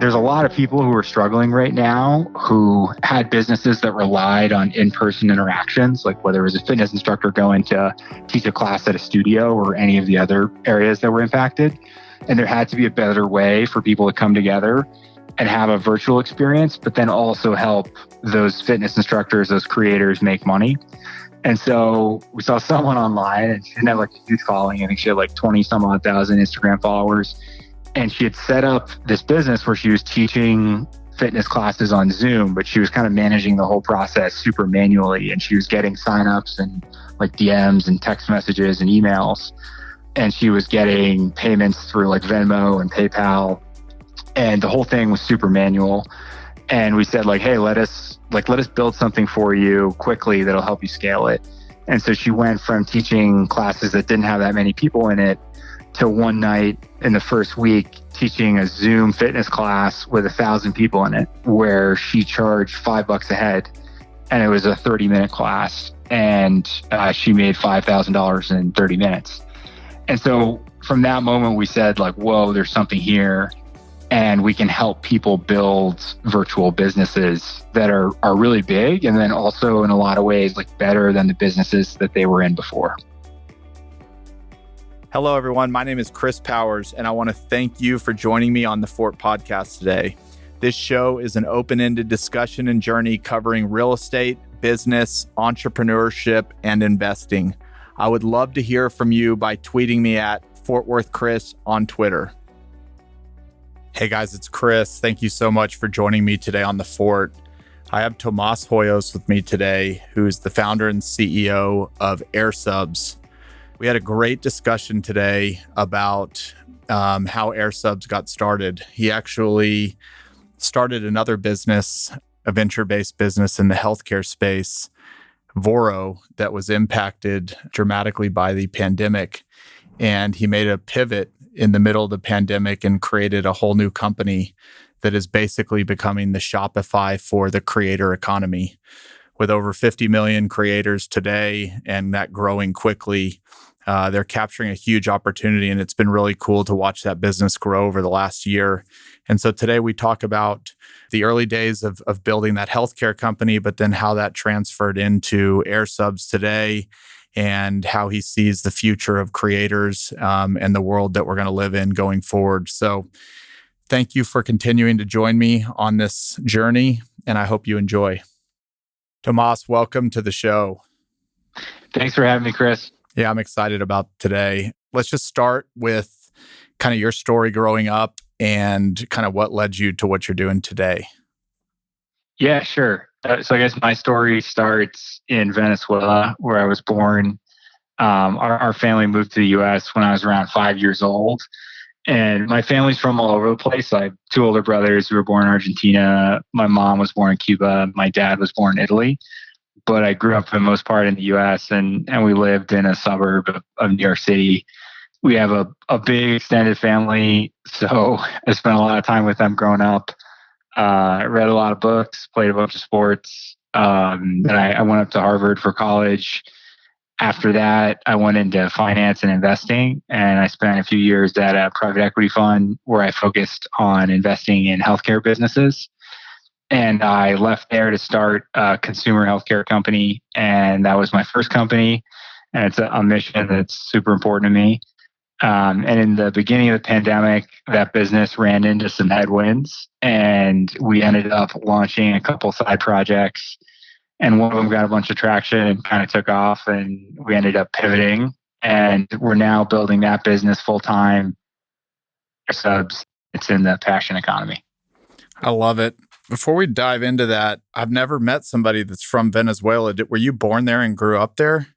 There's a lot of people who are struggling right now who had businesses that relied on in-person interactions, like whether it was a fitness instructor going to teach a class at a studio or any of the other areas that were impacted. And there had to be a better way for people to come together and have a virtual experience, but then also help those fitness instructors, those creators make money. And so we saw someone online, and she didn't have like a huge following. I think she had like 20 some odd thousand Instagram followers. And she had set up this business where she was teaching fitness classes on Zoom, but she was kind of managing the whole process super manually. And she was getting signups and like DMs and text messages and emails. And she was getting payments through like Venmo and PayPal. And the whole thing was super manual. And we said like, hey, let us build something for you quickly that'll help you scale it. And so she went from teaching classes that didn't have that many people in it to one night in the first week teaching a Zoom fitness class with 1,000 people in it, where she charged $5 a head, and it was a 30-minute class, and she made $5,000 in 30 minutes. And so from that moment, we said like, whoa, there's something here, and we can help people build virtual businesses that are really big, and then also in a lot of ways like better than the businesses that they were in before. Hello, everyone. My name is Chris Powers, and I want to thank you for joining me on the Fort Podcast today. This show is an open-ended discussion and journey covering real estate, business, entrepreneurship, and investing. I would love to hear from you by tweeting me at Fort Worth Chris on Twitter. Hey guys, it's Chris. Thank you so much for joining me today on the Fort. I have Tomas Hoyos with me today, who's the founder and CEO of airsubs. We had a great discussion today about how airsubs got started. He actually started another business, a venture-based business in the healthcare space, Voro, that was impacted dramatically by the pandemic. And he made a pivot in the middle of the pandemic and created a whole new company that is basically becoming the Shopify for the creator economy. With over 50 million creators today and that growing quickly, they're capturing a huge opportunity, and it's been really cool to watch that business grow over the last year. And so today we talk about the early days of building that healthcare company, but then how that transferred into airsubs today and how he sees the future of creators and the world that we're going to live in going forward. So thank you for continuing to join me on this journey, and I hope you enjoy. Tomas, welcome to the show. Thanks for having me, Chris. Yeah, I'm excited about today. Let's just start with kind of your story growing up and kind of what led you to what you're doing today. Yeah, sure. So I guess my story starts in Venezuela, where I was born. Our family moved to the U.S. when I was around 5 years old. And my family's from all over the place. I have two older brothers who were born in Argentina. My mom was born in Cuba. My dad was born in Italy. But I grew up for the most part in the U.S. and we lived in a suburb of New York City. We have a big extended family, so I spent a lot of time with them growing up. Read a lot of books, played a bunch of sports. Then I went up to Harvard for college. After that, I went into finance and investing, and I spent a few years at a private equity fund where I focused on investing in healthcare businesses. And I left there to start a consumer healthcare company. And that was my first company. And it's a mission that's super important to me. And in the beginning of the pandemic, that business ran into some headwinds. And we ended up launching a couple side projects. And one of them got a bunch of traction and kind of took off. And we ended up pivoting. And we're now building that business full time. Subs, it's in the passion economy. I love it. Before we dive into that, I've never met somebody that's from Venezuela. Were you born there and grew up there?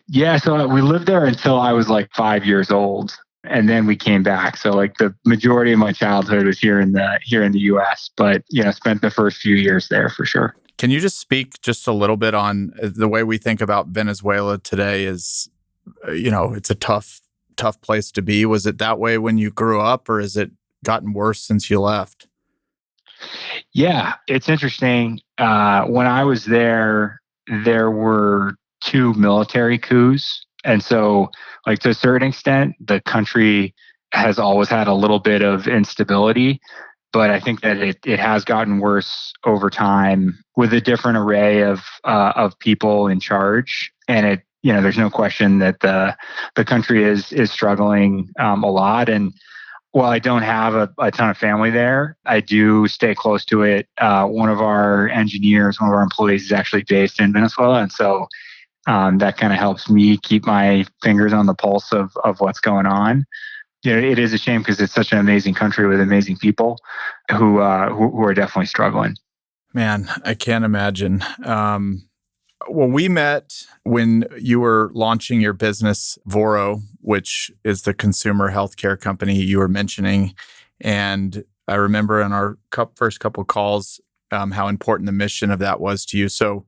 Yeah, so we lived there until I was like 5 years old, and then we came back. So like the majority of my childhood was here in the U.S., but spent the first few years there for sure. Can you just speak just a little bit on the way we think about Venezuela today? Is it's a tough place to be. Was it that way when you grew up, or has it gotten worse since you left? Yeah, it's interesting. When I was there were two military coups. And so, like, to a certain extent, the country has always had a little bit of instability. But I think that it has gotten worse over time with a different array of people in charge. And there's no question that the country is struggling a lot. And while I don't have a ton of family there, I do stay close to it. One of our engineers, one of our employees is actually based in Venezuela. And so that kind of helps me keep my fingers on the pulse of what's going on. It is a shame because it's such an amazing country with amazing people who are definitely struggling. Man, I can't imagine. Well, we met when you were launching your business, Voro, which is the consumer healthcare company you were mentioning. And I remember in our first couple of calls how important the mission of that was to you. So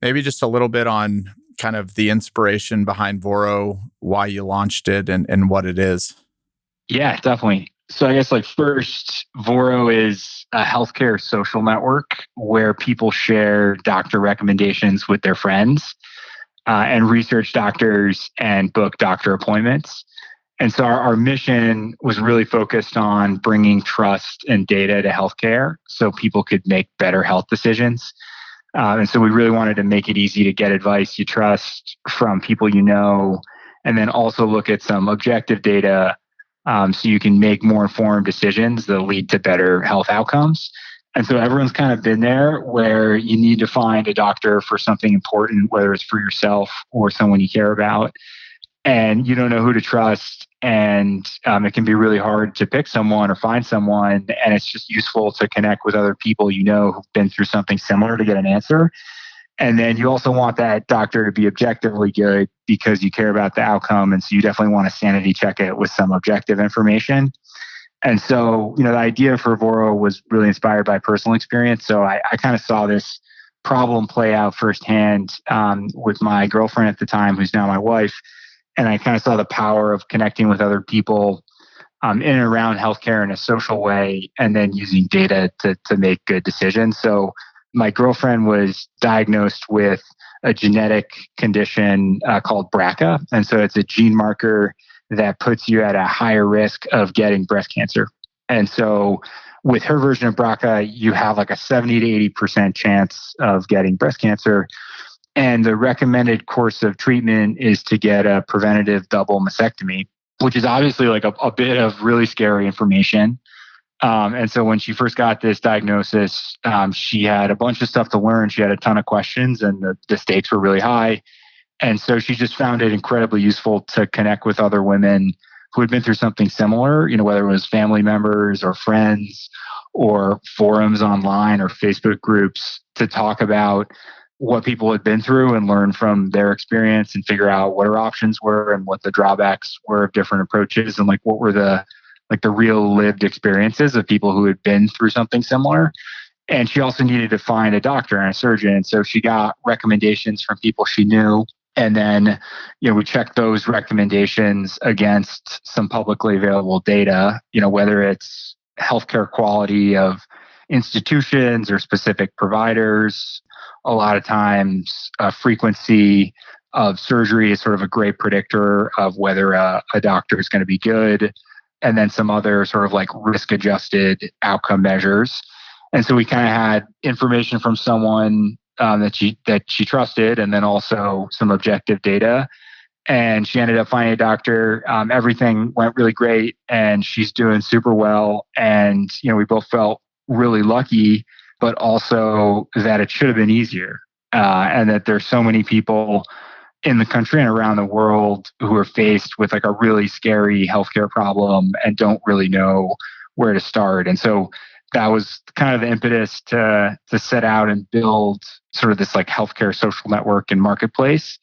maybe just a little bit on kind of the inspiration behind Voro, why you launched it, and what it is. Yeah, definitely. So I guess first, Voro is a healthcare social network where people share doctor recommendations with their friends and research doctors and book doctor appointments. And so our mission was really focused on bringing trust and data to healthcare so people could make better health decisions. And so we really wanted to make it easy to get advice you trust from people you know, and then also look at some objective data so you can make more informed decisions that lead to better health outcomes. And so everyone's kind of been there where you need to find a doctor for something important, whether it's for yourself or someone you care about, and you don't know who to trust. And it can be really hard to pick someone or find someone. And it's just useful to connect with other people you know who've been through something similar to get an answer. And then you also want that doctor to be objectively good because you care about the outcome. And so you definitely want to sanity check it with some objective information. And so, the idea for Voro was really inspired by personal experience. So I kind of saw this problem play out firsthand with my girlfriend at the time, who's now my wife. And I kind of saw the power of connecting with other people in and around healthcare in a social way, and then using data to make good decisions. So my girlfriend was diagnosed with a genetic condition called BRCA. And so it's a gene marker that puts you at a higher risk of getting breast cancer. And so with her version of BRCA, you have a 70 to 80% chance of getting breast cancer. And the recommended course of treatment is to get a preventative double mastectomy, which is obviously a bit of really scary information. And so when she first got this diagnosis, she had a bunch of stuff to learn. She had a ton of questions and the stakes were really high. And so she just found it incredibly useful to connect with other women who had been through something similar, whether it was family members or friends or forums online or Facebook groups, to talk about what people had been through and learn from their experience and figure out what her options were and what the drawbacks were of different approaches and what were the real lived experiences of people who had been through something similar. And she also needed to find a doctor and a surgeon. So she got recommendations from people she knew. And then, we checked those recommendations against some publicly available data, whether it's healthcare quality of institutions or specific providers. A lot of times, frequency of surgery is sort of a great predictor of whether a doctor is going to be good. And then some other sort of risk-adjusted outcome measures. And so we kind of had information from someone that she trusted, and then also some objective data. And she ended up finding a doctor. Everything went really great, and she's doing super well. And we both felt really lucky, but also that it should have been easier, and that there's so many people in the country and around the world who are faced with a really scary healthcare problem and don't really know where to start. And so that was kind of the impetus to set out and build sort of this healthcare social network and marketplace.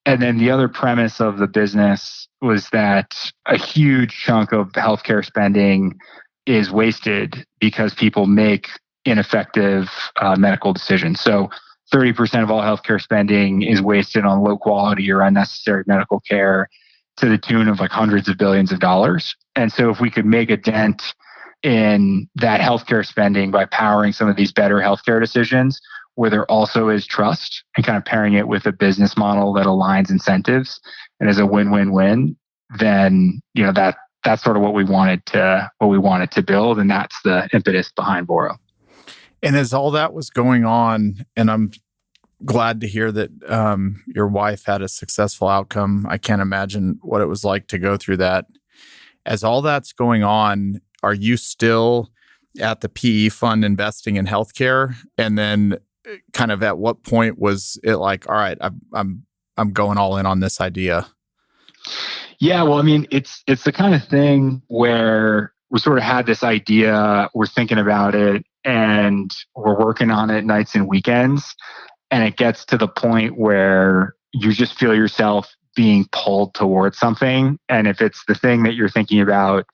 And then the other premise of the business was that a huge chunk of healthcare spending is wasted because people make ineffective medical decisions. So 30% of all healthcare spending is wasted on low quality or unnecessary medical care to the tune of hundreds of billions of dollars. And so if we could make a dent in that healthcare spending by powering some of these better healthcare decisions, where there also is trust, and kind of pairing it with a business model that aligns incentives and is a win-win-win, then that's sort of what we wanted to build. And that's the impetus behind Voro. And as all that was going on, and I'm glad to hear that your wife had a successful outcome. I can't imagine what it was like to go through that. As all that's going on, are you still at the PE fund investing in healthcare? And then kind of at what point was it like, all right, I'm going all in on this idea? Yeah, well, I mean, it's the kind of thing where we sort of had this idea, we're thinking about it, and we're working on it nights and weekends. And it gets to the point where you just feel yourself being pulled towards something. And if it's the thing that you're thinking about,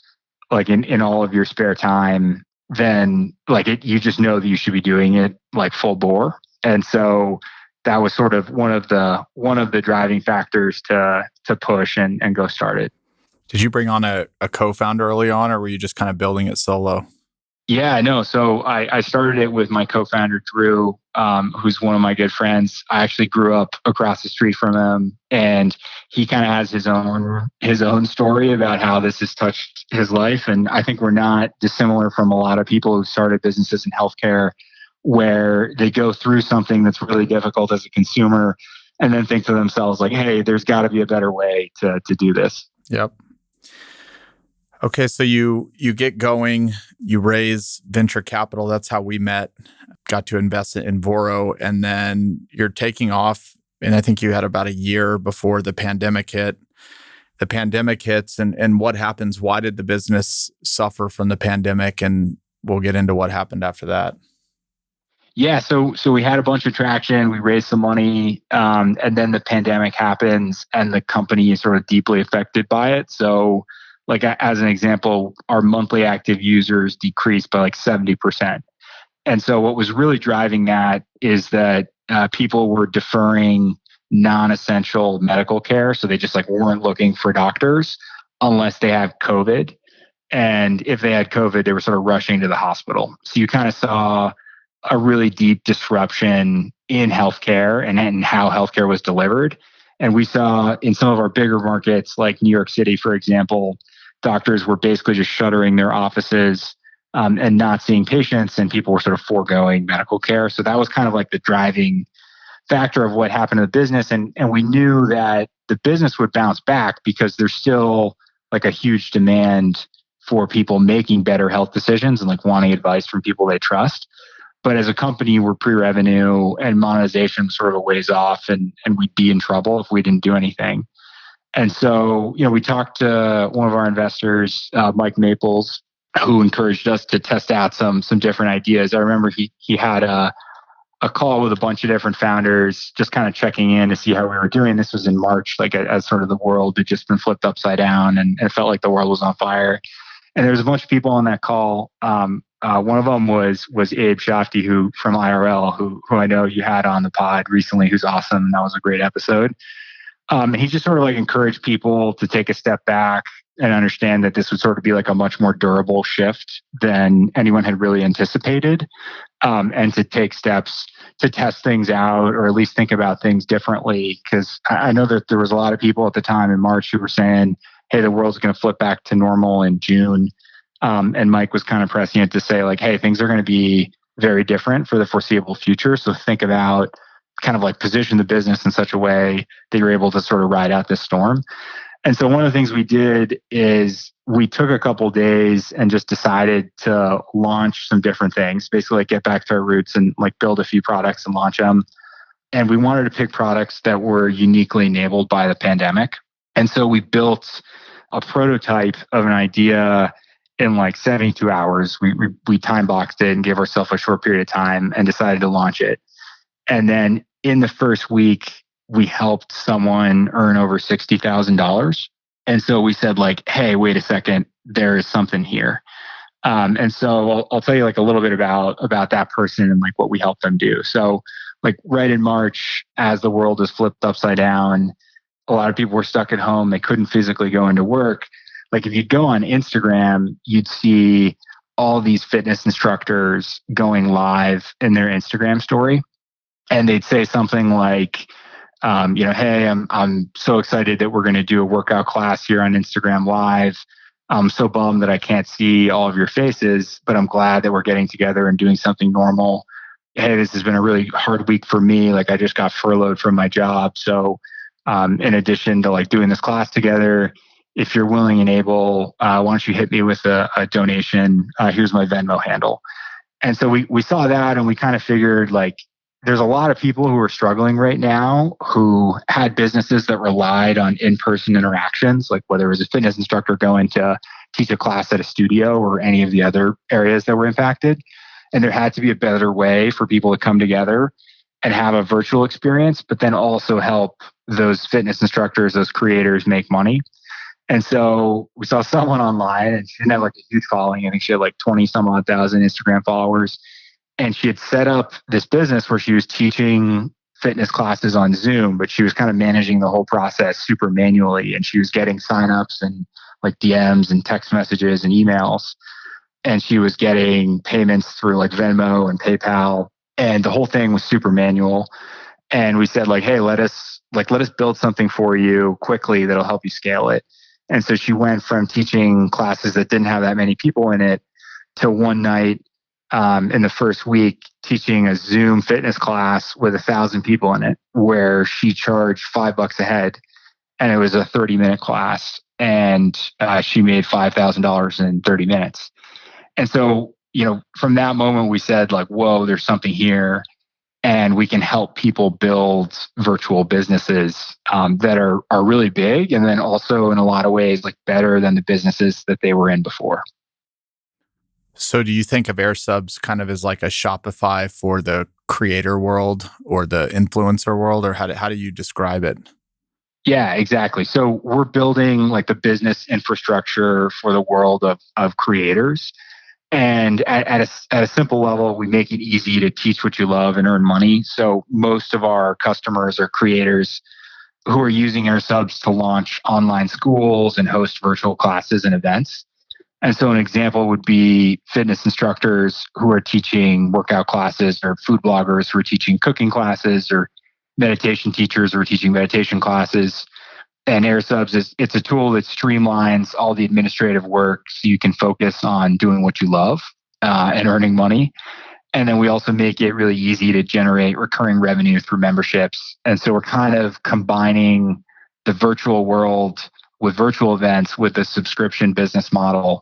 like in all of your spare time, then you just know that you should be doing it like full bore. And so that was sort of one of the driving factors to push and go start it. Did you bring on a co-founder early on, or were you just kind of building it solo? Yeah, no. So I started it with my co-founder, Drew, who's one of my good friends. I actually grew up across the street from him, and he kind of has his own story about how this has touched his life. And I think we're not dissimilar from a lot of people who started businesses in healthcare, where they go through something that's really difficult as a consumer and then think to themselves like, hey, there's got to be a better way to do this. Yep. Okay, so you get going, you raise venture capital. That's how we met, got to invest in Voro, and then you're taking off. And I think you had about a year before the pandemic hit. The pandemic hits, and what happens? Why did the business suffer from the pandemic? And we'll get into what happened after that. Yeah, so we had a bunch of traction. We raised some money, and then the pandemic happens, and the company is sort of deeply affected by it. So, like as an example, our monthly active users decreased by like 70%. And so what was really driving that is that people were deferring non-essential medical care. So they just like weren't looking for doctors unless they had COVID. And if they had COVID, they were sort of rushing to the hospital. So you kind of saw a really deep disruption in healthcare and how healthcare was delivered. And we saw in some of our bigger markets, like New York City, for example, doctors were basically just shuttering their offices and not seeing patients, and people were sort of foregoing medical care. So that was kind of like the driving factor of what happened to the business. And we knew that the business would bounce back because there's still like a huge demand for people making better health decisions and like wanting advice from people they trust. But as a company, we're pre-revenue and monetization was sort of a ways off, and we'd be in trouble if we didn't do anything. And so, we talked to one of our investors, Mike Maples, who encouraged us to test out some different ideas. I remember he had a call with a bunch of different founders, just kind of checking in to see how we were doing. This was in March, like as sort of the world had just been flipped upside down, and it felt like the world was on fire. And there was a bunch of people on that call. One of them was Abe Shafty, who from IRL, who I know you had on the pod recently, who's awesome. That was a great episode. And he just sort of like encouraged people to take a step back and understand that this would sort of be like a much more durable shift than anyone had really anticipated, and to take steps to test things out or at least think about things differently. Because I know that there was a lot of people at the time in March who were saying, hey, the world's going to flip back to normal in June. And Mike was kind of pressing it to say like, hey, things are going to be very different for the foreseeable future. So think about kind of like position the business in such a way that you're able to sort of ride out this storm. And so one of the things we did is we took a couple of days and just decided to launch some different things, basically like get back to our roots and like build a few products and launch them. And we wanted to pick products that were uniquely enabled by the pandemic. And so we built a prototype of an idea in like 72 hours. We time boxed it and gave ourselves a short period of time and decided to launch it. And then in the first week, we helped someone earn over $60,000. And so we said like, hey, wait a second, there is something here. And so I'll tell you like a little bit about that person and like what we helped them do. So like right in March, as the world is flipped upside down, a lot of people were stuck at home. They couldn't physically go into work. Like if you go on Instagram, you'd see all these fitness instructors going live in their Instagram story. And they'd say something like, hey, I'm so excited that we're going to do a workout class here on Instagram Live. I'm so bummed that I can't see all of your faces, but I'm glad that we're getting together and doing something normal. Hey, this has been a really hard week for me. Like I just got furloughed from my job. So in addition to like doing this class together, if you're willing and able, why don't you hit me with a donation? Here's my Venmo handle. And so we saw that and we kind of figured like there's a lot of people who are struggling right now who had businesses that relied on in-person interactions, like whether it was a fitness instructor going to teach a class at a studio or any of the other areas that were impacted. And there had to be a better way for people to come together and have a virtual experience, but then also help those fitness instructors, those creators make money. And so we saw someone online and she didn't have like a huge following. I think she had like 20 some odd thousand Instagram followers. And she had set up this business where she was teaching fitness classes on Zoom, but she was kind of managing the whole process super manually. And she was getting signups and like DMs and text messages and emails. And she was getting payments through like Venmo and PayPal. And the whole thing was super manual. And we said like, hey, let us build something for you quickly that'll help you scale it. And so she went from teaching classes that didn't have that many people in it to one night in the first week teaching a Zoom fitness class with 1,000 people in it, where she charged $5 a head, and it was a 30-minute class, and she made $5,000 in 30 minutes. And so, from that moment, we said like, whoa, there's something here. And we can help people build virtual businesses that are really big, and then also in a lot of ways like better than the businesses that they were in before. So do you think of airsubs kind of as like a Shopify for the creator world or the influencer world, or how do you describe it? Yeah, exactly. So we're building like the business infrastructure for the world of creators. And at a simple level, we make it easy to teach what you love and earn money. So most of our customers are creators who are using airsubs to launch online schools and host virtual classes and events. And so an example would be fitness instructors who are teaching workout classes, or food bloggers who are teaching cooking classes, or meditation teachers who are teaching meditation classes. And airsubs it's a tool that streamlines all the administrative work so you can focus on doing what you love and earning money. And then we also make it really easy to generate recurring revenue through memberships. And so we're kind of combining the virtual world with virtual events with a subscription business model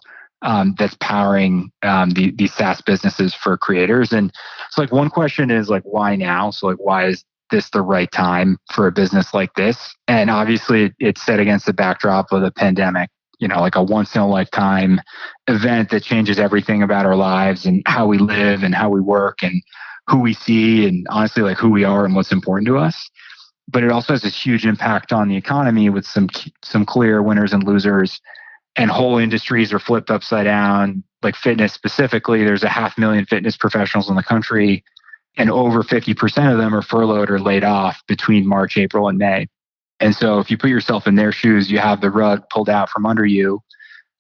that's powering these SaaS businesses for creators. And so like one question is like, why now? So like, why is this the right time for a business like this? And obviously it's set against the backdrop of the pandemic, like a once in a lifetime event that changes everything about our lives and how we live and how we work and who we see and honestly like who we are and what's important to us. But it also has this huge impact on the economy with some clear winners and losers, and whole industries are flipped upside down. Like fitness specifically, there's 500,000 fitness professionals in the country, and over 50% of them are furloughed or laid off between March, April, and May. And so if you put yourself in their shoes, you have the rug pulled out from under you.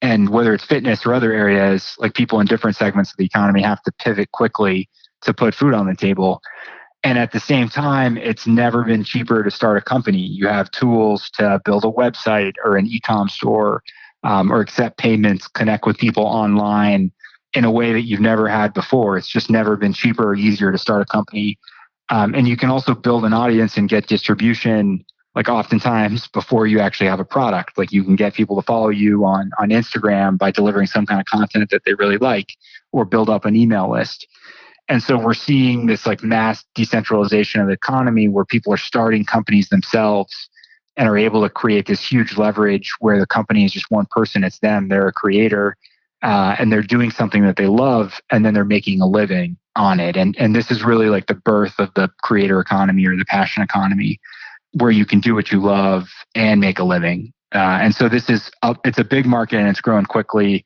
And whether it's fitness or other areas, like people in different segments of the economy have to pivot quickly to put food on the table. And at the same time, it's never been cheaper to start a company. You have tools to build a website or an e-com store, or accept payments, connect with people online in a way that you've never had before. It's just never been cheaper or easier to start a company. And you can also build an audience and get distribution, like oftentimes before you actually have a product. Like you can get people to follow you on Instagram by delivering some kind of content that they really like, or build up an email list. And so we're seeing this like mass decentralization of the economy where people are starting companies themselves and are able to create this huge leverage where the company is just one person. It's them. They're a creator, and they're doing something that they love, and then they're making a living on it. And this is really like the birth of the creator economy or the passion economy, where you can do what you love and make a living. And so it's a big market and it's growing quickly.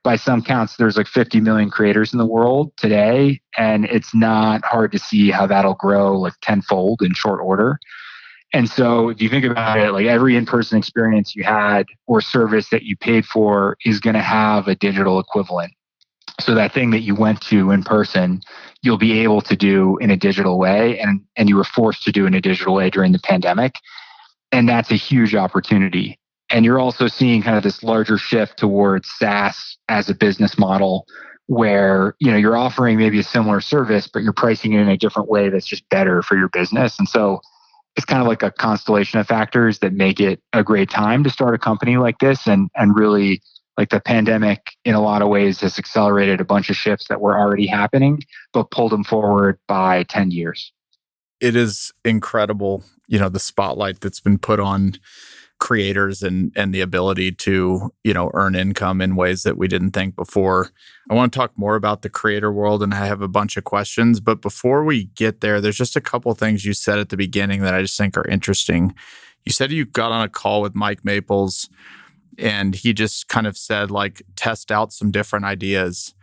By some counts, there's like 50 million creators in the world today, and it's not hard to see how that'll grow like tenfold in short order. And so if you think about it, like every in-person experience you had or service that you paid for is going to have a digital equivalent. So that thing that you went to in person, you'll be able to do in a digital way, and you were forced to do in a digital way during the pandemic. And that's a huge opportunity. And you're also seeing kind of this larger shift towards SaaS as a business model where, you're offering maybe a similar service, but you're pricing it in a different way that's just better for your business. And so it's kind of like a constellation of factors that make it a great time to start a company like this. And really, like, the pandemic in a lot of ways has accelerated a bunch of shifts that were already happening, but pulled them forward by 10 years. It is incredible, the spotlight that's been put on creators and the ability to, earn income in ways that we didn't think before. I want to talk more about the creator world, and I have a bunch of questions. But before we get there, there's just a couple things you said at the beginning that I just think are interesting. You said you got on a call with Mike Maples, and he just kind of said, like, test out some different ideas.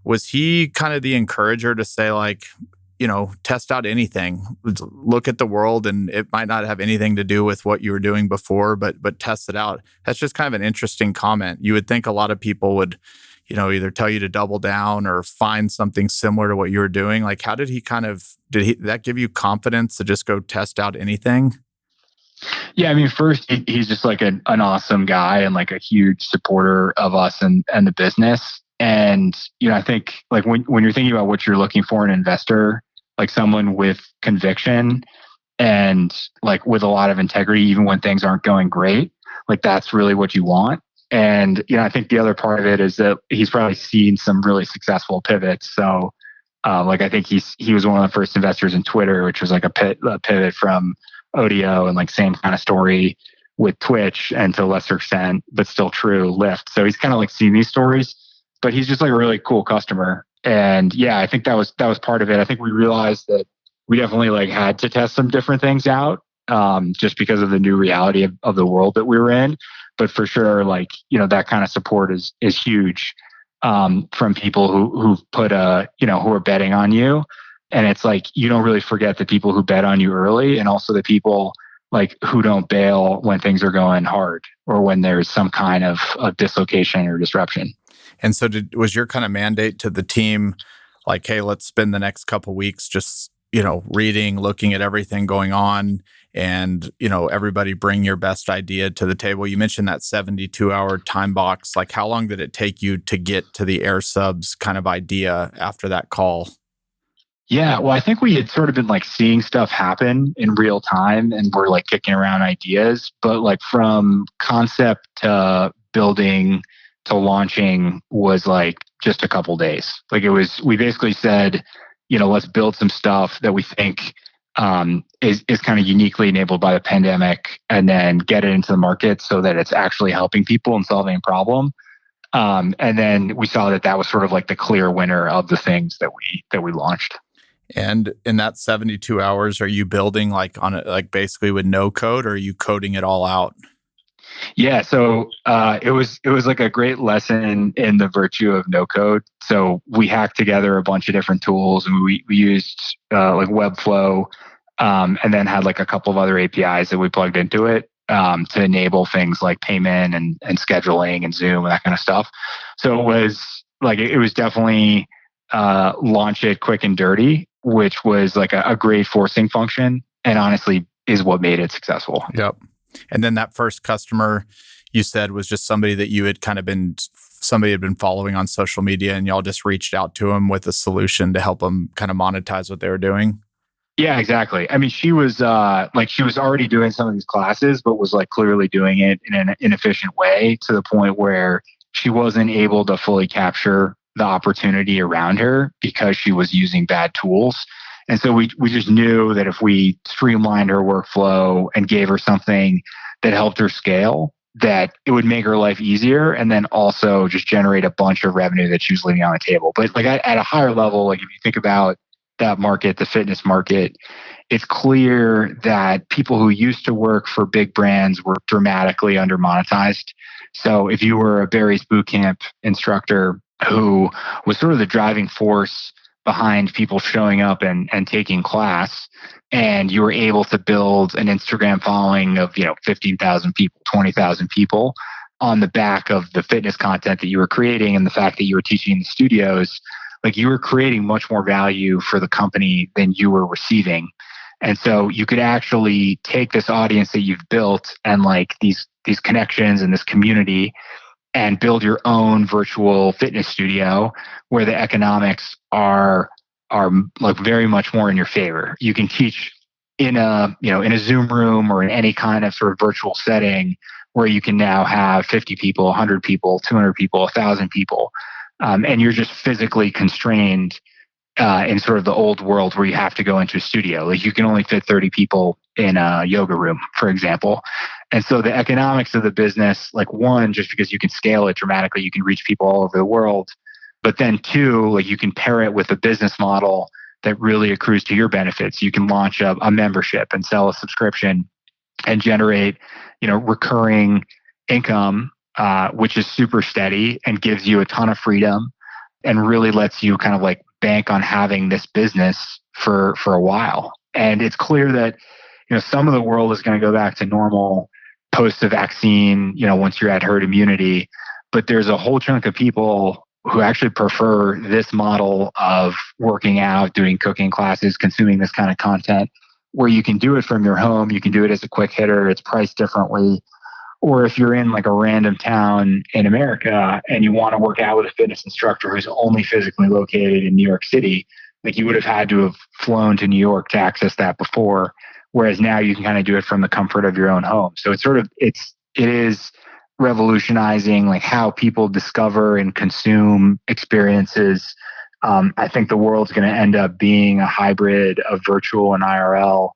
Was he kind of the encourager to say, like, test out anything, look at the world, and it might not have anything to do with what you were doing before, but test it out? That's just kind of an interesting comment. You would think a lot of people would, either tell you to double down or find something similar to what you were doing. Like, how did that give you confidence to just go test out anything? Yeah, I mean, first, he's just like an awesome guy and like a huge supporter of us and the business. And, I think, like, when you're thinking about what you're looking for in an investor, like someone with conviction and like with a lot of integrity, even when things aren't going great, like, that's really what you want. And, I think the other part of it is that he's probably seen some really successful pivots. So, like, I think he was one of the first investors in Twitter, which was like a pivot from audio, and like same kind of story with Twitch, and to a lesser extent, but still true, Lyft. So he's kind of like seen these stories, but he's just like a really cool customer. And yeah, I think that was part of it. I think we realized that we definitely like had to test some different things out, just because of the new reality of the world that we were in. But for sure, like, that kind of support is huge, from people who've put who are betting on you. And it's like, you don't really forget the people who bet on you early, and also the people like who don't bail when things are going hard or when there's some kind of dislocation or disruption. And so was your kind of mandate to the team like, hey, let's spend the next couple of weeks just, reading, looking at everything going on, and, everybody bring your best idea to the table? You mentioned that 72-hour time box. Like, how long did it take you to get to the airsubs kind of idea after that call? Yeah, well, I think we had sort of been like seeing stuff happen in real time, and we're like kicking around ideas, but like from concept to building to launching was like just a couple days. Like, we basically said, let's build some stuff that we think is kind of uniquely enabled by the pandemic, and then get it into the market so that it's actually helping people and solving a problem. And then we saw that was sort of like the clear winner of the things that we launched. And in that 72 hours, are you building like on it, like basically with no code, or are you coding it all out? Yeah, so it was like a great lesson in the virtue of no code. So we hacked together a bunch of different tools, and we used like Webflow, and then had like a couple of other APIs that we plugged into it, to enable things like payment and scheduling and Zoom and that kind of stuff. So it was definitely launch it quick and dirty, which was like a great forcing function, and honestly is what made it successful. Yep. And then that first customer you said was just somebody that you had somebody had been following on social media, and y'all just reached out to them with a solution to help them kind of monetize what they were doing. Yeah, exactly. I mean, she was already doing some of these classes, but was like clearly doing it in an inefficient way, to the point where she wasn't able to fully capture the opportunity around her because she was using bad tools. And so we just knew that if we streamlined her workflow and gave her something that helped her scale, that it would make her life easier, and then also just generate a bunch of revenue that she was leaving on the table. But like at a higher level, like if you think about that market, the fitness market, it's clear that people who used to work for big brands were dramatically under monetized. So if you were a Barry's Bootcamp instructor who was sort of the driving force behind people showing up and taking class, and you were able to build an Instagram following of 15,000 people, 20,000 people on the back of the fitness content that you were creating and the fact that you were teaching in the studios, like you were creating much more value for the company than you were receiving. And so you could actually take this audience that you've built, and like these these connections and this community and build your own virtual fitness studio where the economics are like very much more in your favor. You can teach in a Zoom room or in any kind of sort of virtual setting where you can now have 50 people, 100 people, 200 people, 1,000 people. And you're just physically constrained in sort of the old world where you have to go into a studio. Like you can only fit 30 people in a yoga room, for example. And so the economics of the business, like one, just because you can scale it dramatically, you can reach people all over the world. But then two, like you can pair it with a business model that really accrues to your benefits. You can launch a membership and sell a subscription and generate, recurring income, which is super steady and gives you a ton of freedom and really lets you kind of like bank on having this business for a while. And it's clear that, some of the world is going to go back to normal post the vaccine, once you're at herd immunity. But there's a whole chunk of people who actually prefer this model of working out, doing cooking classes, consuming this kind of content, where you can do it from your home. You can do it as a quick hitter. It's priced differently. Or if you're in like a random town in America and you want to work out with a fitness instructor who's only physically located in New York City, like you would have had to have flown to New York to access that before. Whereas now you can kind of do it from the comfort of your own home. So it is revolutionizing like how people discover and consume experiences. I think the world's going to end up being a hybrid of virtual and IRL,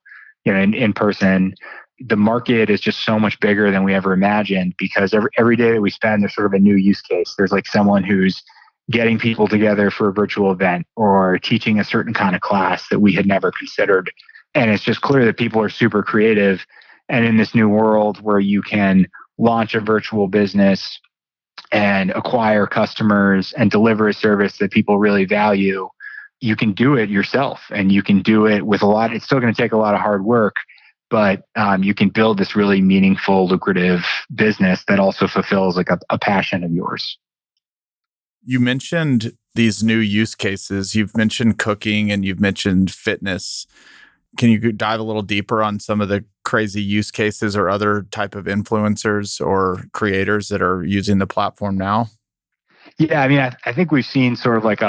in person. The market is just so much bigger than we ever imagined because every day that we spend, there's sort of a new use case. There's like someone who's getting people together for a virtual event or teaching a certain kind of class that we had never considered. And it's just clear that people are super creative. And in this new world where you can launch a virtual business and acquire customers and deliver a service that people really value, you can do it yourself and you can do it with it's still going to take a lot of hard work, but you can build this really meaningful, lucrative business that also fulfills like a passion of yours. You mentioned these new use cases. You've mentioned cooking and you've mentioned fitness. Can you dive a little deeper on some of the crazy use cases or other type of influencers or creators that are using the platform now? Yeah, I mean, I think we've seen sort of like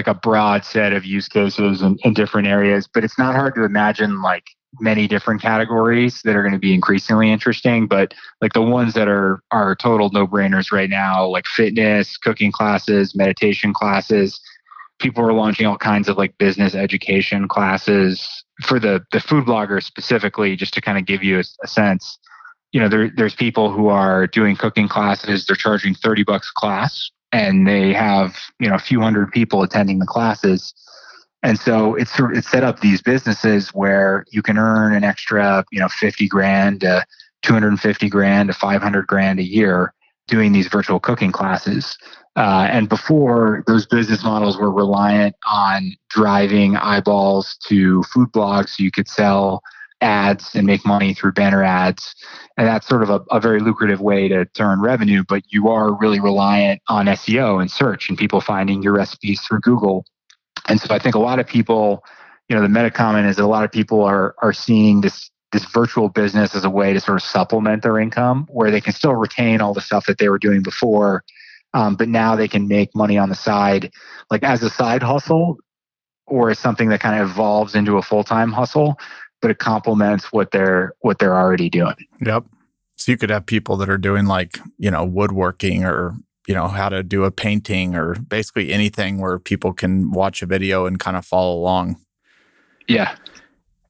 a broad set of use cases in different areas, but it's not hard to imagine like many different categories that are going to be increasingly interesting. But like the ones that are total no-brainers right now, like fitness, cooking classes, meditation classes. People are launching all kinds of like business education classes for the food bloggers specifically, just to kind of give you a sense. There's people who are doing cooking classes. They're charging $30 a class and they have, a few hundred people attending the classes. And so it's set up these businesses where you can earn an extra, 50 grand, 250 grand, to 500 grand a year doing these virtual cooking classes. And before, those business models were reliant on driving eyeballs to food blogs so you could sell ads and make money through banner ads. And that's sort of a very lucrative way to earn revenue, but you are really reliant on SEO and search and people finding your recipes through Google. And so I think a lot of people, the meta comment is that a lot of people are seeing this virtual business as a way to sort of supplement their income where they can still retain all the stuff that they were doing before. But now they can make money on the side, like as a side hustle or as something that kind of evolves into a full-time hustle, but it complements what they're already doing. Yep. So you could have people that are doing like, woodworking or, how to do a painting or basically anything where people can watch a video and kind of follow along. Yeah.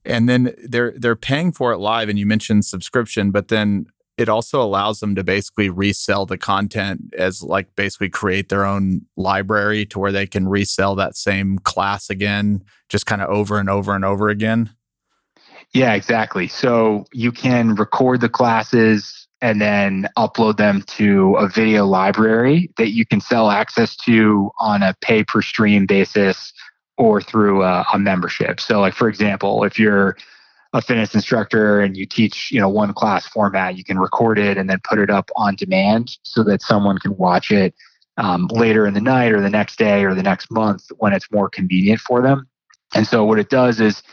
And then they're paying for it live. And you mentioned subscription, but then it also allows them to basically resell the content as like basically create their own library to where they can resell that same class again, just kind of over and over and over again. Yeah, exactly. So you can record the classes and then upload them to a video library that you can sell access to on a pay per stream basis or through a membership. So like, for example, if you're a fitness instructor and you teach, one class format, you can record it and then put it up on demand so that someone can watch it later in the night or the next day or the next month when it's more convenient for them. And so what it does is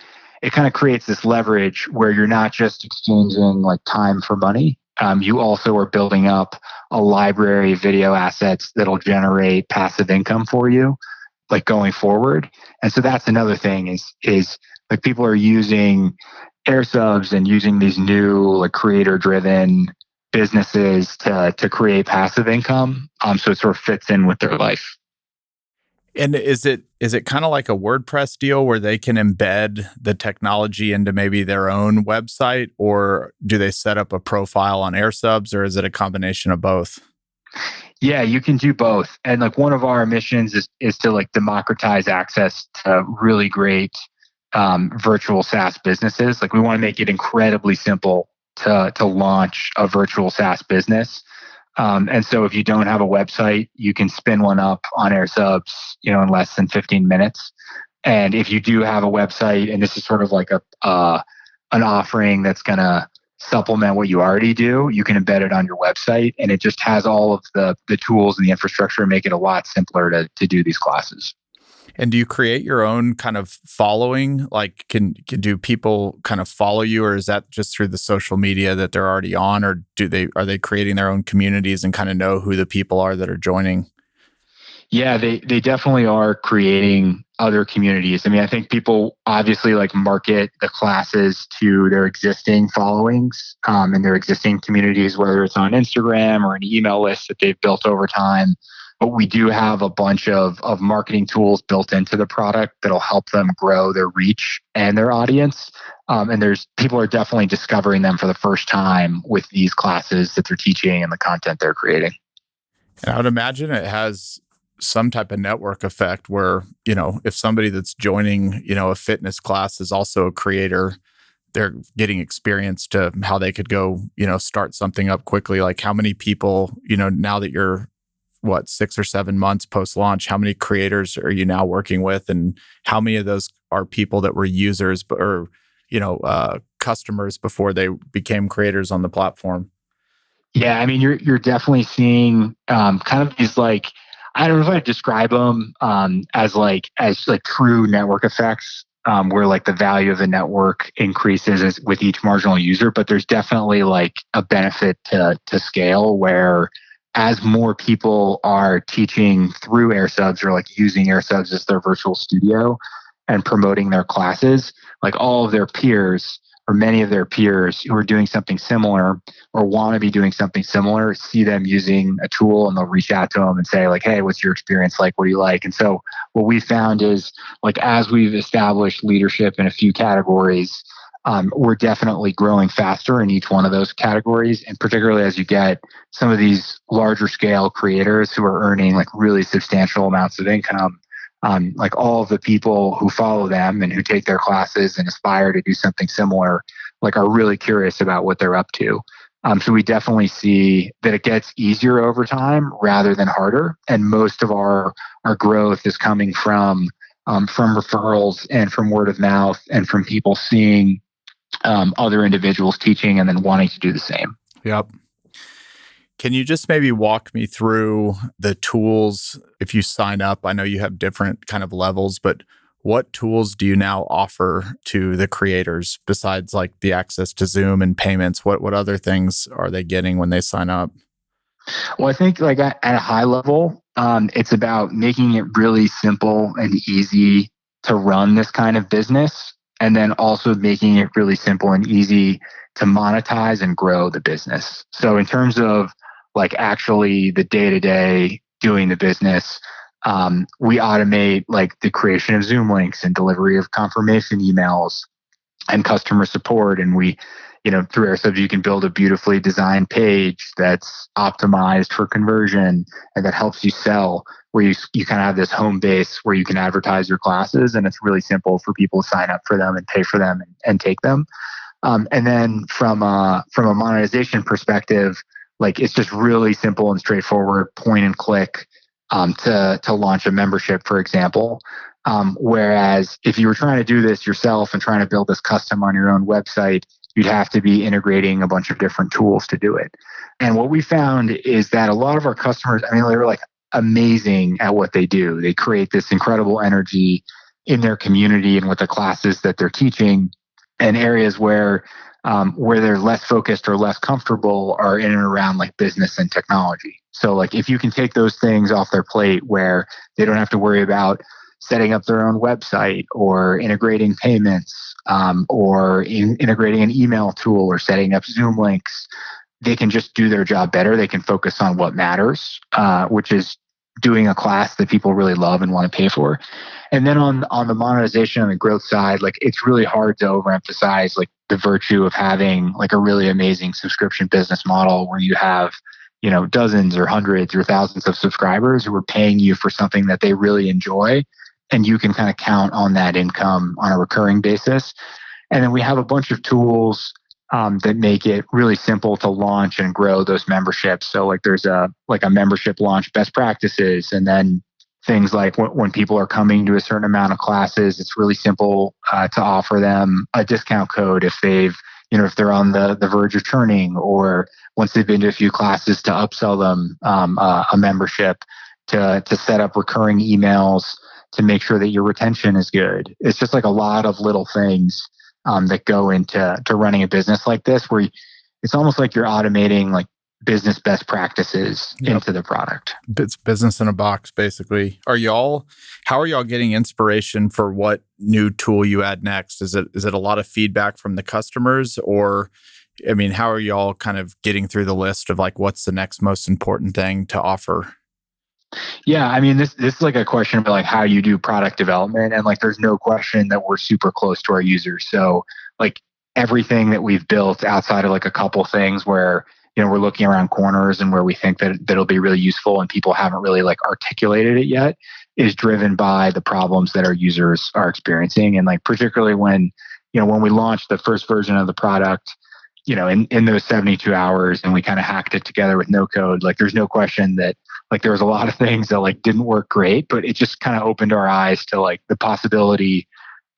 it kind of creates this leverage where you're not just exchanging like time for money, you also are building up a library of video assets that'll generate passive income for you, like going forward. And so that's another thing is like people are using airsubs and using these new like creator driven businesses to create passive income. So it sort of fits in with their life. And is it kind of like a WordPress deal where they can embed the technology into maybe their own website, or do they set up a profile on airsubs, or is it a combination of both? Yeah, you can do both. And like one of our missions is to like democratize access to really great virtual SaaS businesses. Like we want to make it incredibly simple to launch a virtual SaaS business. And so if you don't have a website, you can spin one up on airsubs, in less than 15 minutes. And if you do have a website, and this is sort of like an offering that's going to supplement what you already do, you can embed it on your website, and it just has all of the tools and the infrastructure to make it a lot simpler to do these classes. And do you create your own kind of following? Like, do people kind of follow you, or is that just through the social media that they're already on, or are they creating their own communities and kind of know who the people are that are joining? Yeah, they definitely are creating other communities. I mean, I think people obviously like market the classes to their existing followings and their existing communities, whether it's on Instagram or an email list that they've built over time. But we do have a bunch of marketing tools built into the product that'll help them grow their reach and their audience. And people are definitely discovering them for the first time with these classes that they're teaching and the content they're creating. And I would imagine it has some type of network effect where, if somebody that's joining, a fitness class is also a creator, they're getting experience to how they could go, start something up quickly. Like how many people, now that you're 6 or 7 months post-launch, how many creators are you now working with, and how many of those are people that were users or customers before they became creators on the platform? Yeah, I mean, you're definitely seeing kind of these like, I don't know if I'd describe them as true network effects, where like the value of the network increases with each marginal user, but there's definitely like a benefit to scale where as more people are teaching through airsubs or like using airsubs as their virtual studio and promoting their classes, like all of their peers or many of their peers who are doing something similar or want to be doing something similar, see them using a tool and they'll reach out to them and say like, hey, what's your experience like? What do you like? And so what we found is like, as we've established leadership in a few categories, we're definitely growing faster in each one of those categories. And particularly as you get some of these larger scale creators who are earning like really substantial amounts of income, like all of the people who follow them and who take their classes and aspire to do something similar, like are really curious about what they're up to. So we definitely see that it gets easier over time rather than harder. And most of our growth is coming from referrals and from word of mouth and from people seeing other individuals teaching and then wanting to do the same. Yep. Can you just maybe walk me through the tools if you sign up? I know you have different kind of levels, but what tools do you now offer to the creators besides like the access to Zoom and payments? What other things are they getting when they sign up? Well, I think like at a high level, it's about making it really simple and easy to run this kind of business, and then also making it really simple and easy to monetize and grow the business. So in terms of like actually the day-to-day doing the business, we automate like the creation of Zoom links and delivery of confirmation emails and customer support. And we, through airsubs, you can build a beautifully designed page that's optimized for conversion and that helps you sell, where you kind of have this home base where you can advertise your classes, and it's really simple for people to sign up for them and pay for them and take them. And then from a monetization perspective, like it's just really simple and straightforward, point and click to launch a membership, for example. Whereas if you were trying to do this yourself and trying to build this custom on your own website, you'd have to be integrating a bunch of different tools to do it. And what we found is that a lot of our customers, I mean, they're like amazing at what they do. They create this incredible energy in their community and with the classes that they're teaching. And areas where they're less focused or less comfortable are in and around like business and technology. So like if you can take those things off their plate where they don't have to worry about setting up their own website or integrating payments or integrating an email tool or setting up Zoom links, they can just do their job better. They can focus on what matters, which is doing a class that people really love and want to pay for. And then on the monetization and the growth side, like it's really hard to overemphasize like the virtue of having like a really amazing subscription business model where you have, dozens or hundreds or thousands of subscribers who are paying you for something that they really enjoy. And you can kind of count on that income on a recurring basis. And then we have a bunch of tools that make it really simple to launch and grow those memberships. So like there's a membership launch best practices, and then things like when people are coming to a certain amount of classes, it's really simple to offer them a discount code if they're on the verge of churning, or once they've been to a few classes to upsell them a membership, to set up recurring emails to make sure that your retention is good. It's just like a lot of little things that go into running a business like this, where it's almost like you're automating like business best practices into the product. It's business in a box, basically. How are y'all getting inspiration for what new tool you add next? Is it a lot of feedback from the customers, or, how are y'all kind of getting through the list of like, what's the next most important thing to offer? Yeah, this is like a question about like how you do product development, and like there's no question that we're super close to our users. So like everything that we've built outside of like a couple things where we're looking around corners and where we think that it'll be really useful and people haven't really like articulated it yet, is driven by the problems that our users are experiencing. And like particularly when we launched the first version of the product, in those 72 hours, and we kind of hacked it together with no code, like there's no question that like there was a lot of things that like didn't work great, but it just kind of opened our eyes to like the possibility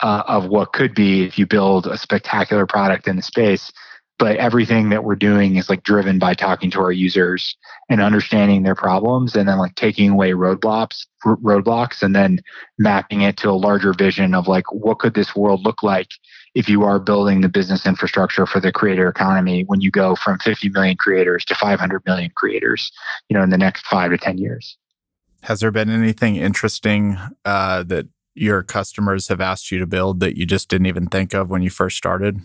of what could be if you build a spectacular product in the space. But everything that we're doing is like driven by talking to our users and understanding their problems, and then like taking away roadblocks and then mapping it to a larger vision of like, what could this world look like if you are building the business infrastructure for the creator economy when you go from 50 million creators to 500 million creators, in the next 5 to 10 years. Has there been anything interesting that your customers have asked you to build that you just didn't even think of when you first started?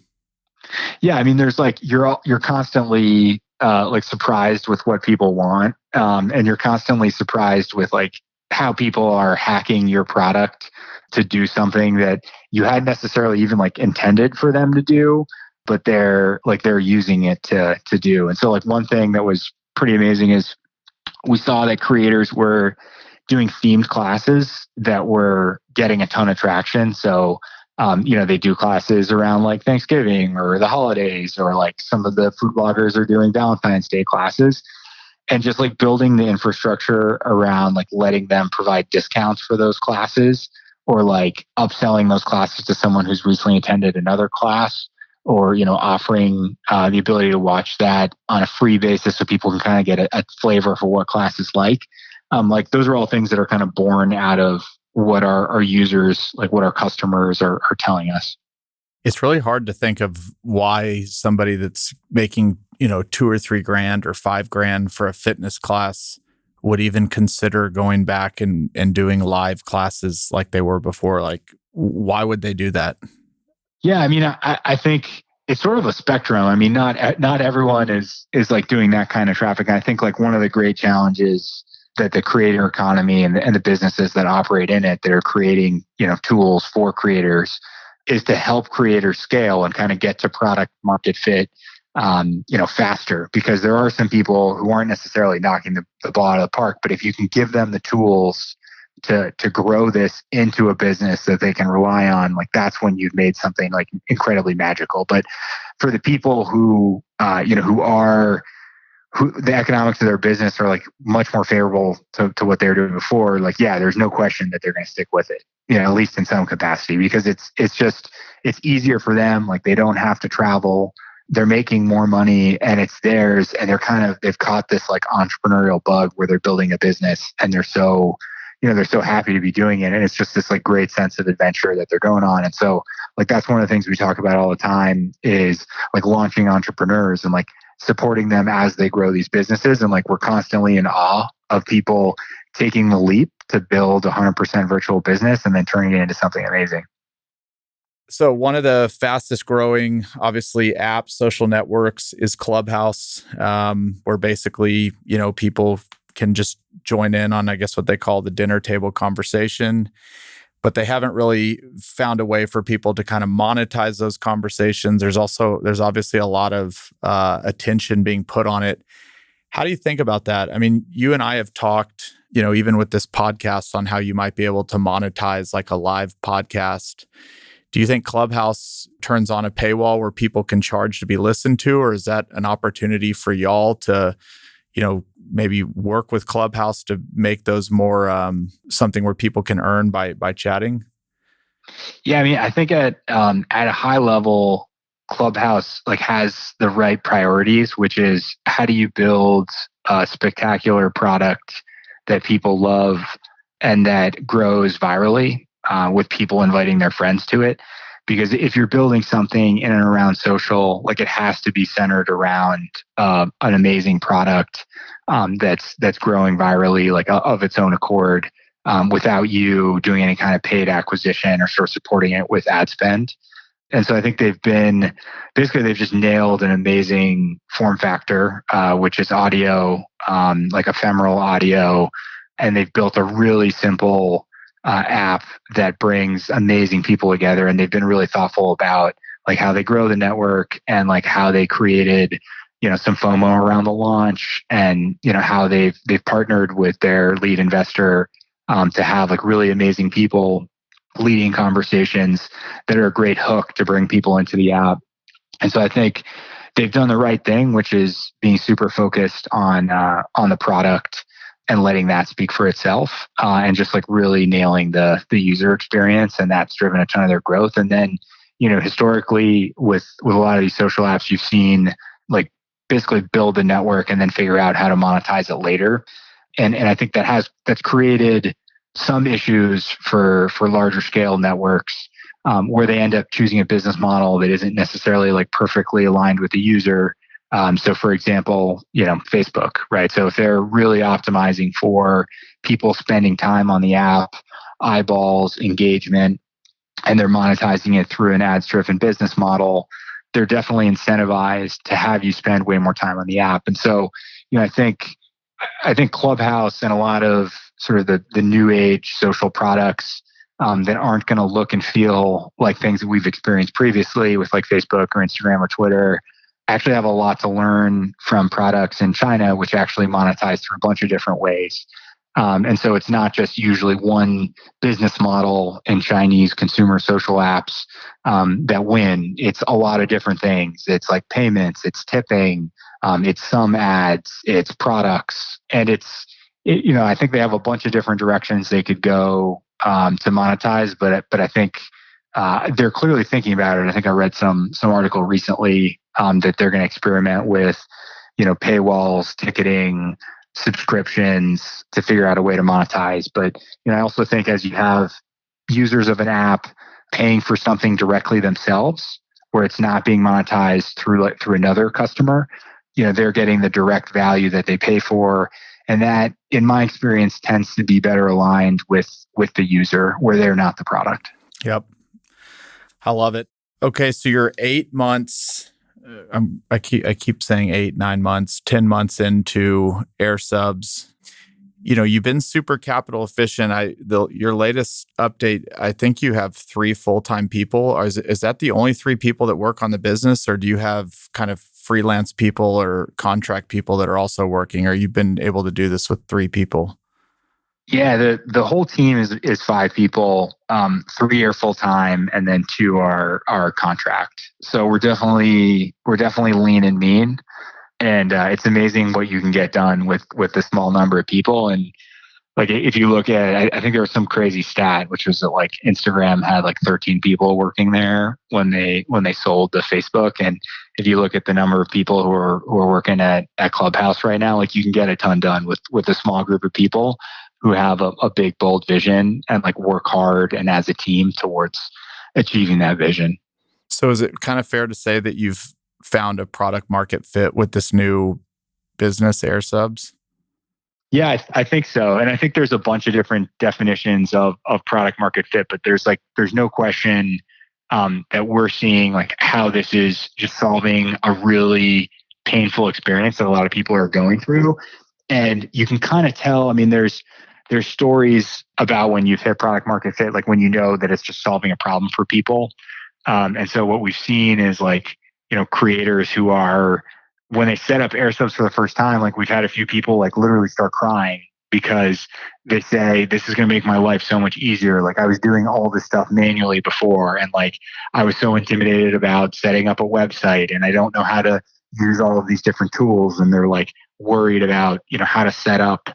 Yeah, there's like you're constantly like surprised with what people want, and you're constantly surprised with like how people are hacking your product to do something that you hadn't necessarily even like intended for them to do, but they're using it to do. And so like one thing that was pretty amazing is we saw that creators were doing themed classes that were getting a ton of traction. So they do classes around like Thanksgiving or the holidays, or like some of the food bloggers are doing Valentine's Day classes, and just like building the infrastructure around like letting them provide discounts for those classes, or like upselling those classes to someone who's recently attended another class, or, offering the ability to watch that on a free basis so people can kind of get a flavor for what class is like. Like those are all things that are kind of born out of what our users, like what our customers are telling us. It's really hard to think of why somebody that's making, $2,000 or $3,000 or $5,000 for a fitness class would even consider going back and doing live classes like they were before. Like, why would they do that? Yeah, I think it's sort of a spectrum. Not everyone is like doing that kind of traffic. And I think like one of the great challenges that the creator economy and the businesses that operate in it that are creating, tools for creators, is to help creators scale and kind of get to product market fit, faster. Because there are some people who aren't necessarily knocking the ball out of the park, but if you can give them the tools to grow this into a business that they can rely on, like that's when you've made something like incredibly magical. But for the people who the economics of their business are like much more favorable to what they were doing before, like, yeah, there's no question that they're going to stick with it, at least in some capacity, because it's easier for them. Like they don't have to travel. They're making more money and it's theirs. And they've caught this like entrepreneurial bug where they're building a business and they're so they're so happy to be doing it. And it's just this like great sense of adventure that they're going on. And so like, that's one of the things we talk about all the time is like launching entrepreneurs and like supporting them as they grow these businesses. And like, we're constantly in awe of people taking the leap to build a 100% virtual business and then turning it into something amazing. So one of the fastest growing, obviously, apps, social networks is Clubhouse, where basically, people can just join in on, I guess, what they call the dinner table conversation. But they haven't really found a way for people to kind of monetize those conversations. There's obviously a lot of attention being put on it. How do you think about that? I mean, you and I have talked, even with this podcast, on how you might be able to monetize like a live podcast. Do you think Clubhouse turns on a paywall where people can charge to be listened to, or is that an opportunity for y'all to, maybe work with Clubhouse to make those more something where people can earn by chatting? Yeah, I mean, I think at a high level, Clubhouse like has the right priorities, which is how do you build a spectacular product that people love and that grows virally with people inviting their friends to it. Because if you're building something in and around social, like it has to be centered around an amazing product that's growing virally, like of its own accord, without you doing any kind of paid acquisition or sort of supporting it with ad spend. And so I think they've just nailed an amazing form factor, which is audio, like ephemeral audio, and they've built a really simple app that brings amazing people together. And they've been really thoughtful about like how they grow the network and like how they created, some FOMO around the launch, and how they've partnered with their lead investor to have like really amazing people leading conversations that are a great hook to bring people into the app. And so I think they've done the right thing, which is being super focused on the product and letting that speak for itself, and just like really nailing the user experience. And that's driven a ton of their growth. And then, historically with a lot of these social apps, you've seen like basically build the network and then figure out how to monetize it later. And I think that's created some issues for larger scale networks, where they end up choosing a business model that isn't necessarily like perfectly aligned with the user. So for example, Facebook, right? So if they're really optimizing for people spending time on the app, eyeballs, engagement, and they're monetizing it through an ads-driven business model, they're definitely incentivized to have you spend way more time on the app. And so, I think Clubhouse and a lot of sort of the new age social products that aren't going to look and feel like things that we've experienced previously with like Facebook or Instagram or Twitter actually have a lot to learn from products in China, which actually monetize through a bunch of different ways. And so it's not just usually one business model in Chinese consumer social apps that win. It's a lot of different things. It's like payments, it's tipping, it's some ads, it's products, and I think they have a bunch of different directions they could go to monetize, but I think they're clearly thinking about it. I think I read some article recently that they're going to experiment with, paywalls, ticketing, subscriptions to figure out a way to monetize. But I also think as you have users of an app paying for something directly themselves, where it's not being monetized through another customer, they're getting the direct value that they pay for. And that, in my experience, tends to be better aligned with the user, where they're not the product. Yep. I love it. Okay, so you're 8 months. I keep saying 8, 9 months, 10 months into airsubs. You've been super capital efficient. Your latest update, I think you have 3 full-time people. Is that the only 3 people that work on the business, or do you have kind of freelance people or contract people that are also working, or you've been able to do this with 3 people? Yeah, the whole team is 5 people. 3 are full time, and then 2 are contract. So we're definitely lean and mean, and it's amazing what you can get done with a small number of people. And like if you look at it, I think there was some crazy stat, which was that like Instagram had like 13 people working there when they sold to Facebook. And if you look at the number of people who are working at Clubhouse right now, like you can get a ton done with a small group of people who have a big, bold vision and like work hard and as a team towards achieving that vision. So is it kind of fair to say that you've found a product market fit with this new business, airsubs? Yeah, I think so. And I think there's a bunch of different definitions of product market fit, but there's no question that we're seeing like how this is just solving a really painful experience that a lot of people are going through. And you can kind of tell, I mean, there's stories about when you've hit product market fit, like when you know that it's just solving a problem for people. And so what we've seen is like, creators who are, when they set up airsubs for the first time, like we've had a few people like literally start crying because they say, this is going to make my life so much easier. Like I was doing all this stuff manually before. And like, I was so intimidated about setting up a website and I don't know how to use all of these different tools. And they're like worried about, how to set up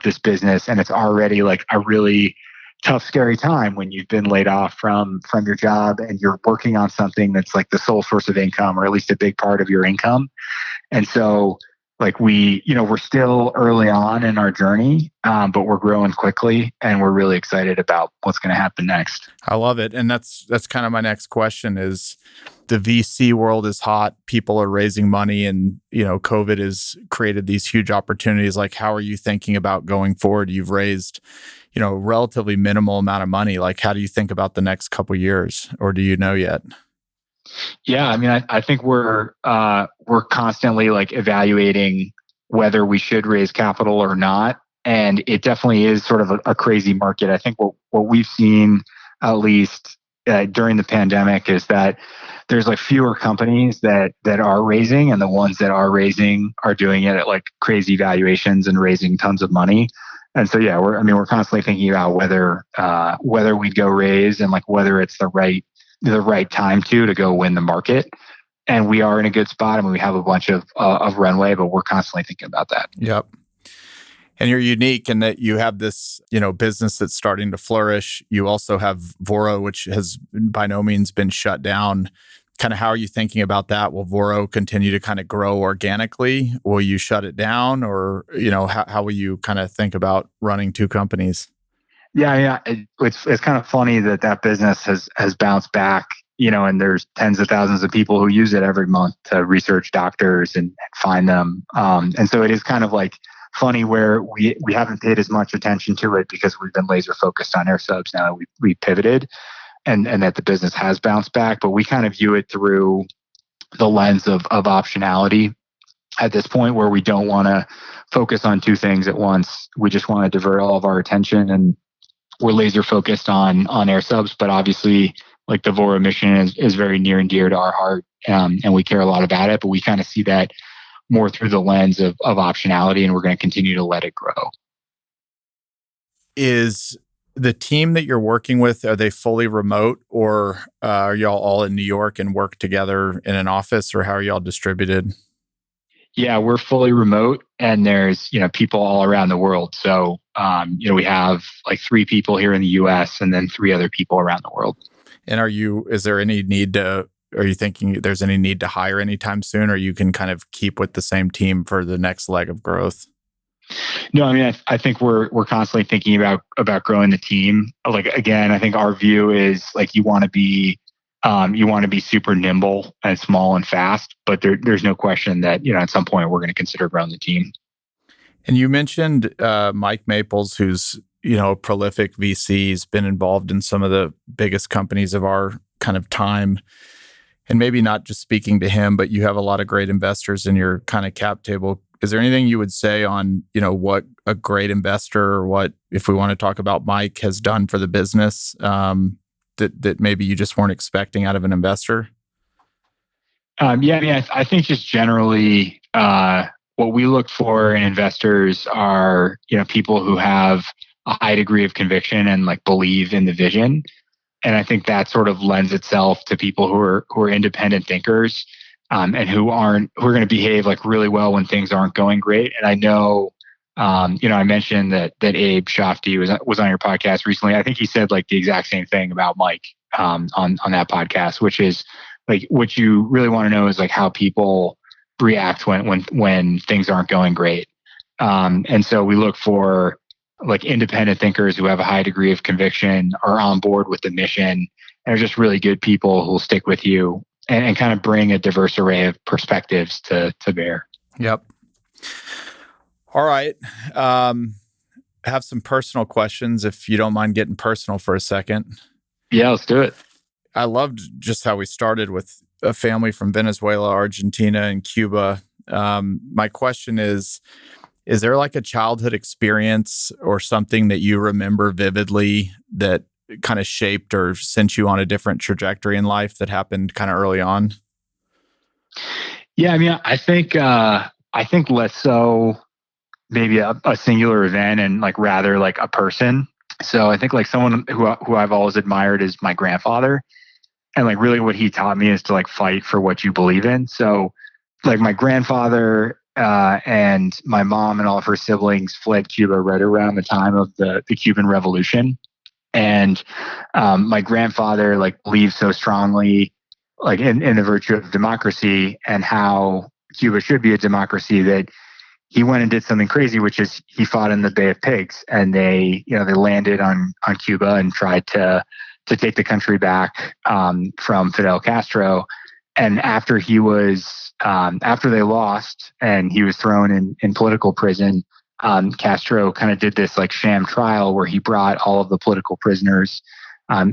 this business. And it's already like a really tough, scary time when you've been laid off from your job and you're working on something that's like the sole source of income, or at least a big part of your income. And so like we're still early on in our journey, but we're growing quickly and we're really excited about what's going to happen next. I love it. And that's kind of my next question is the VC world is hot. People are raising money and, COVID has created these huge opportunities. Like, how are you thinking about going forward? You've raised, relatively minimal amount of money. Like, how do you think about the next couple of years, or do you know yet? Yeah, I mean, I think we're constantly like evaluating whether we should raise capital or not, and it definitely is sort of a crazy market. I think what we've seen, at least during the pandemic, is that there's like fewer companies that are raising, and the ones that are raising are doing it at like crazy valuations and raising tons of money. And so yeah, we're constantly thinking about whether we'd go raise and like whether it's the right time to go win the market. And we are in a good spot. I mean, we have a bunch of runway, but we're constantly thinking about that. Yep. And you're unique in that you have this, business that's starting to flourish. You also have Voro, which has by no means been shut down. Kind of how are you thinking about that? Will Voro continue to kind of grow organically? Will you shut it down? Or, how will you kind of think about running two companies? Yeah. It's kind of funny that business has bounced back, and there's tens of thousands of people who use it every month to research doctors and find them. And so it is kind of like funny where we haven't paid as much attention to it because we've been laser focused on airsubs now that we pivoted and that the business has bounced back. But we kind of view it through the lens of optionality at this point, where we don't want to focus on two things at once. We just want to divert all of our attention, and we're laser focused on airsubs, but obviously like the Voro mission is very near and dear to our heart. And we care a lot about it, but we kind of see that more through the lens of optionality, and we're going to continue to let it grow. Is the team that you're working with, are they fully remote, or are y'all all in New York and work together in an office, or how are y'all distributed? Yeah, we're fully remote, and there's, people all around the world. So, we have like 3 people here in the US and then 3 other people around the world. And are you thinking there's any need to hire anytime soon, or you can kind of keep with the same team for the next leg of growth? No, I mean, I think we're constantly thinking about growing the team. Like, again, I think our view is like, you want to be super nimble and small and fast, but there's no question that, at some point we're going to consider growing the team. And you mentioned Mike Maples, who's, a prolific VC. He's been involved in some of the biggest companies of our kind of time. And maybe not just speaking to him, but you have a lot of great investors in your kind of cap table. Is there anything you would say on, what a great investor, or what, if we want to talk about Mike, has done for the business that maybe you just weren't expecting out of an investor? I think just generally, what we look for in investors are, people who have a high degree of conviction and like believe in the vision. And I think that sort of lends itself to people who are independent thinkers, and who are going to behave like really well when things aren't going great. And I know, I mentioned that Abe Shafty was on your podcast recently. I think he said like the exact same thing about Mike on that podcast, which is like, what you really want to know is like how people react when things aren't going great. And so we look for like independent thinkers who have a high degree of conviction, are on board with the mission, and are just really good people who will stick with you and kind of bring a diverse array of perspectives to bear. Yep. All right. I have some personal questions, if you don't mind getting personal for a second. Yeah, let's do it. I loved just how we started with a family from Venezuela, Argentina, and Cuba. My question is there like a childhood experience or something that you remember vividly that kind of shaped or sent you on a different trajectory in life that happened kind of early on? Yeah, I mean, I think less so maybe a singular event and like rather like a person. So I think like someone who I've always admired is my grandfather. And like really what he taught me is to like fight for what you believe in. So like my grandfather and my mom and all of her siblings fled Cuba right around the time of the Cuban Revolution. And my grandfather like believed so strongly like in the virtue of democracy and how Cuba should be a democracy that he went and did something crazy, which is he fought in the Bay of Pigs, and they landed on Cuba and tried to take the country back from Fidel Castro. And after they lost and he was thrown in political prison, Castro kind of did this like sham trial where he brought all of the political prisoners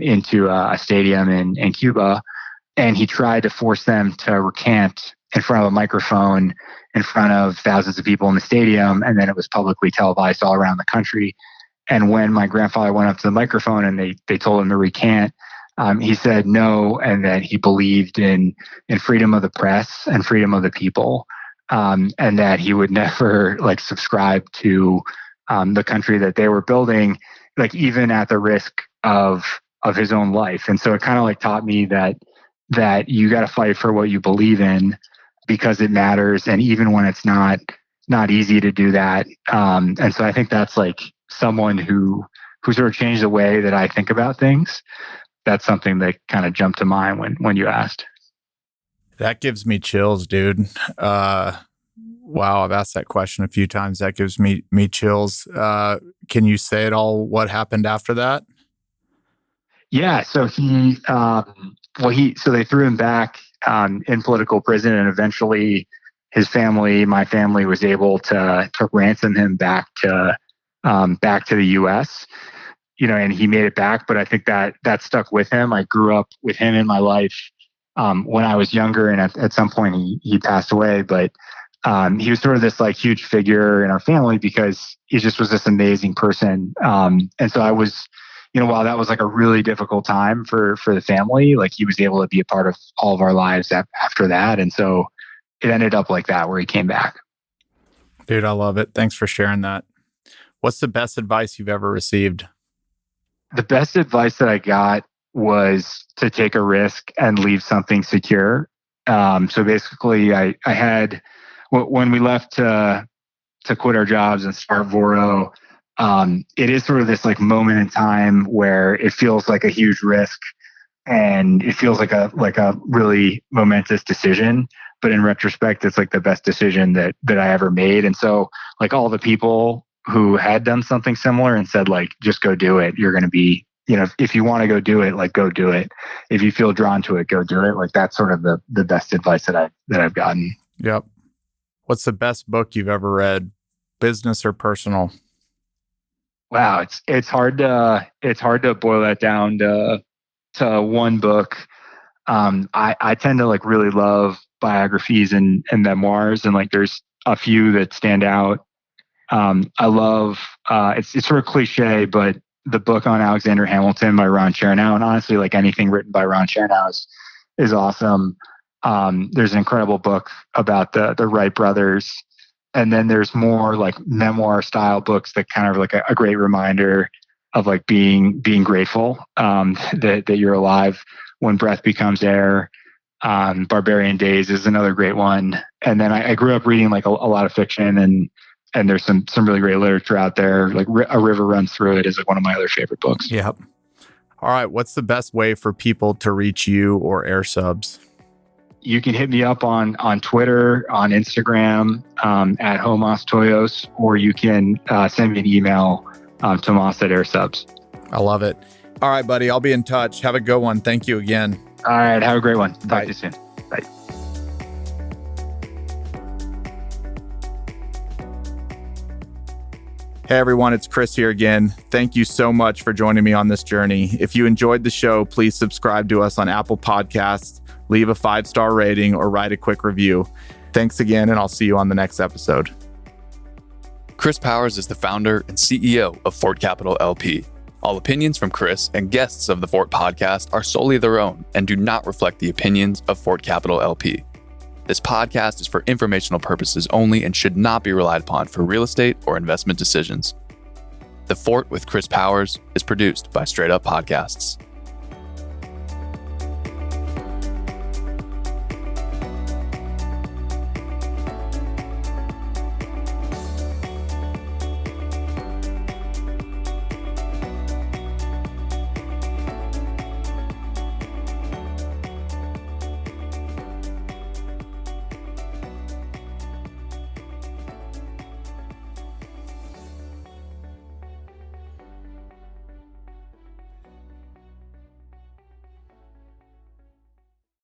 into a stadium in Cuba, and he tried to force them to recant in front of a microphone in front of thousands of people in the stadium, and then it was publicly televised all around the country. And when my grandfather went up to the microphone and they told him to recant, he said no, and that he believed in freedom of the press and freedom of the people, and that he would never like subscribe to the country that they were building, like even at the risk of his own life. And so it kind of like taught me that you got to fight for what you believe in because it matters, and even when it's not easy to do that. And so I think that's like someone who sort of changed the way that I think about things. That's something that kind of jumped to mind when you asked. That gives me chills, dude. Wow, I've asked that question a few times. That gives me chills. Can you say at all what happened after that? Yeah, so so they threw him back in political prison, and eventually my family was able to ransom him back to the U.S. And he made it back, but I think that stuck with him. I grew up with him in my life when I was younger, and at some point he passed away. But he was sort of this like huge figure in our family because he just was this amazing person. And so I was, while that was like a really difficult time for the family, like he was able to be a part of all of our lives after that. And so it ended up like that, where he came back. Dude, I love it. Thanks for sharing that. What's the best advice you've ever received? The best advice that I got was to take a risk and leave something secure. So basically I had, when we left to quit our jobs and start Voro, it is sort of this like moment in time where it feels like a huge risk and it feels like a really momentous decision. But in retrospect, it's like the best decision that I ever made. And so like all the people who had done something similar and said like, just go do it. You're going to be, if you want to go do it, like go do it. If you feel drawn to it, go do it. Like that's sort of the best advice that I've gotten. Yep. What's the best book you've ever read, business or personal? Wow, it's hard to boil that down to one book. I tend to like really love biographies and memoirs, and like there's a few that stand out. I love it's sort of cliche, but the book on Alexander Hamilton by Ron Chernow, and honestly, like anything written by Ron Chernow is awesome. There's an incredible book about the Wright brothers. And then there's more like memoir style books that kind of like a great reminder of like being grateful that you're alive when breath becomes air. Barbarian Days is another great one. And then I grew up reading like a lot of fiction, and there's some really great literature out there. Like A River Runs Through It is like one of my other favorite books. Yep. All right. What's the best way for people to reach you or airsubs? You can hit me up on Twitter, on Instagram, at Tomas Hoyos, or you can send me an email Tomas at airsubs. I love it. All right, buddy. I'll be in touch. Have a good one. Thank you again. All right. Have a great one. Talk Bye. to you soon. Bye. Hey everyone, it's Chris here again. Thank you so much for joining me on this journey. If you enjoyed the show, please subscribe to us on Apple Podcasts, leave a 5-star rating, or write a quick review. Thanks again, and I'll see you on the next episode. Chris Powers is the founder and CEO of Fort Capital LP. All opinions from Chris and guests of the Fort podcast are solely their own and do not reflect the opinions of Fort Capital LP. This podcast is for informational purposes only and should not be relied upon for real estate or investment decisions. The Fort with Chris Powers is produced by Straight Up Podcasts.